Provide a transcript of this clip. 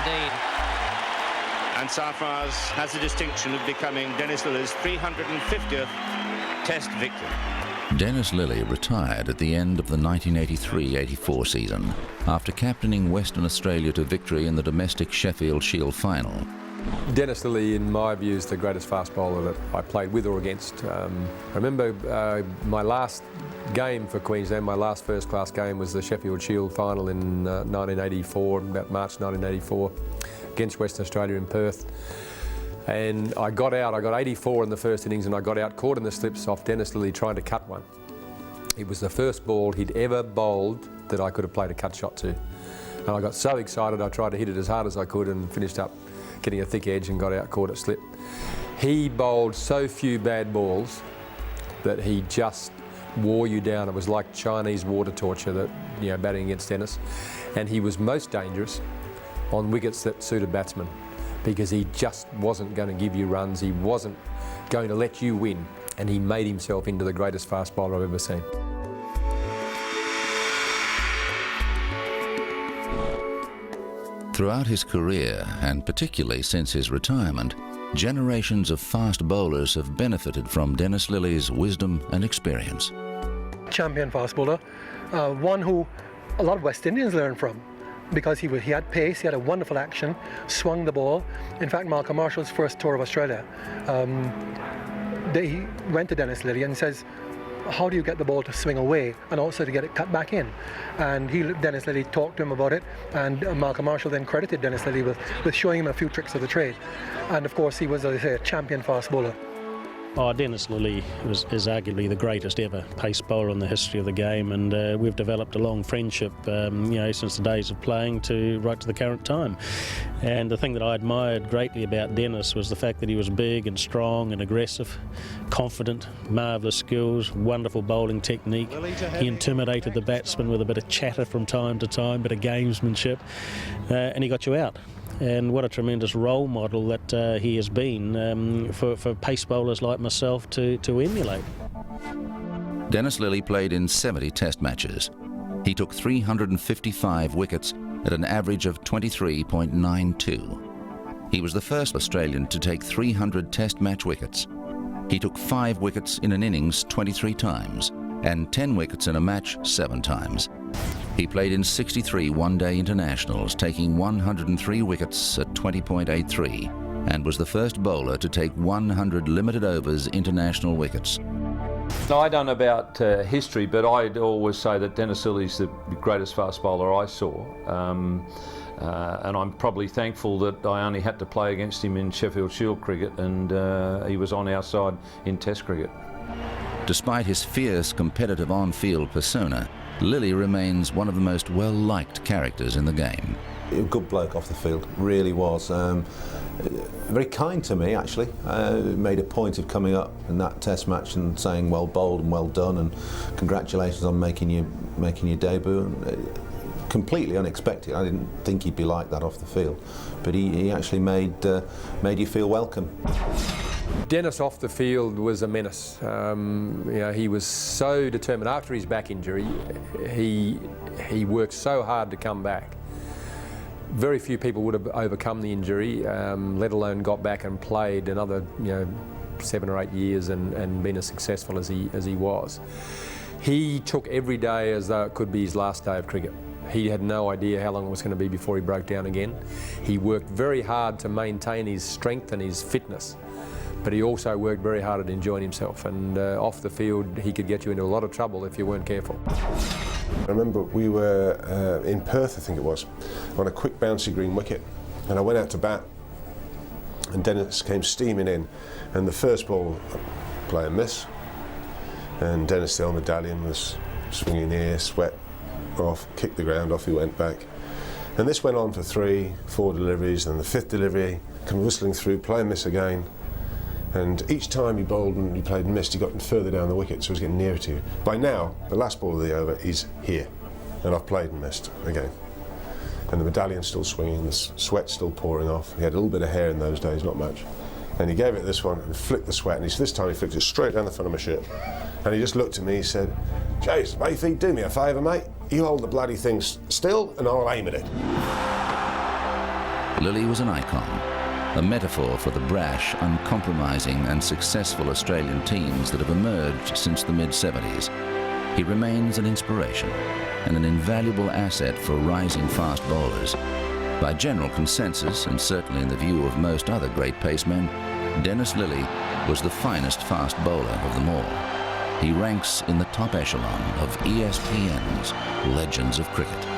indeed. And Sarfraz has the distinction of becoming Dennis Lillee's 350th Test victim. Dennis Lillee retired at the end of the 1983-84 season after captaining Western Australia to victory in the domestic Sheffield Shield final. Dennis Lillee, in my view, is the greatest fast bowler that I played with or against. I remember my last game for Queensland, my last first-class game was the Sheffield Shield final in 1984, about March 1984, against Western Australia in Perth. And I got 84 in the first innings, and I got out caught in the slips off Dennis Lillee trying to cut one. It was the first ball he'd ever bowled that I could have played a cut shot to. And I got so excited I tried to hit it as hard as I could and finished up getting a thick edge and got out caught at slip. He bowled so few bad balls that he just wore you down. It was like Chinese water torture, that, you know, batting against Dennis. And he was most dangerous on wickets that suited batsmen, because he just wasn't going to give you runs, he wasn't going to let you win, and he made himself into the greatest fast bowler I've ever seen. Throughout his career, and particularly since his retirement, generations of fast bowlers have benefited from Dennis Lillee's wisdom and experience. Champion fast bowler, one who a lot of West Indians learned from, because he had pace, he had a wonderful action, swung the ball. In fact, Malcolm Marshall's first tour of Australia, he went to Dennis Lillee and says, how do you get the ball to swing away and also to get it cut back in? And Dennis Lillee talked to him about it, and Malcolm Marshall then credited Dennis Lillee with showing him a few tricks of the trade. And of course, he was, as I say, a champion fast bowler. Oh, Dennis Lillee is arguably the greatest ever pace bowler in the history of the game, and we've developed a long friendship, since the days of playing right to the current time. And the thing that I admired greatly about Dennis was the fact that he was big and strong and aggressive, confident, marvellous skills, wonderful bowling technique. He intimidated the batsman with a bit of chatter from time to time, bit of gamesmanship, and he got you out. And what a tremendous role model that he has been for pace bowlers like myself to emulate. Dennis Lillee played in 70 Test matches. He took 355 wickets at an average of 23.92. He was the first Australian to take 300 Test match wickets. He took 5 wickets in an innings 23 times and 10 wickets in a match 7 times. He played in 63 one-day internationals, taking 103 wickets at 20.83, and was the first bowler to take 100 limited overs international wickets. No, I don't know about history, but I'd always say that Dennis Lillee's the greatest fast bowler I saw. And I'm probably thankful that I only had to play against him in Sheffield Shield cricket, and he was on our side in Test cricket. Despite his fierce competitive on-field persona, Lillee remains one of the most well-liked characters in the game. A good bloke off the field, really was. Very kind to me, actually. Made a point of coming up in that Test match and saying well bowled and well done, and congratulations on making your debut. Completely unexpected. I didn't think he'd be like that off the field, but he actually made you feel welcome. Dennis off the field was a menace. He was so determined. After his back injury, he worked so hard to come back. Very few people would have overcome the injury, let alone got back and played another 7 or 8 years and been as successful as he was. He took every day as though it could be his last day of cricket. He had no idea how long it was going to be before he broke down again. He worked very hard to maintain his strength and his fitness, but he also worked very hard at enjoying himself, and off the field he could get you into a lot of trouble if you weren't careful. I remember we were in Perth, I think it was, on a quick bouncy green wicket, and I went out to bat and Dennis came steaming in, and the first ball play a miss, and Dennis the old medallion was swinging here, sweat off, kicked the ground, off he went back. And this went on for 3, 4 deliveries, and the 5th delivery come whistling through, play a miss again. And each time he bowled and he played and missed, he got further down the wicket, so he was getting nearer to you. By now, the last ball of the over is here, and I've played and missed again. And the medallion's still swinging, the sweat's still pouring off. He had a little bit of hair in those days, not much. And he gave it this one and flicked the sweat, and this time he flicked it straight down the front of my shirt. And he just looked at me, he said, "Jace, Mayfie, do me a favour, mate. You hold the bloody thing still and I'll aim at it." Lillee was an icon, a metaphor for the brash, uncompromising and successful Australian teams that have emerged since the mid-70s. He remains an inspiration and an invaluable asset for rising fast bowlers. By general consensus, and certainly in the view of most other great pacemen, Dennis Lillee was the finest fast bowler of them all. He ranks in the top echelon of ESPN's Legends of Cricket.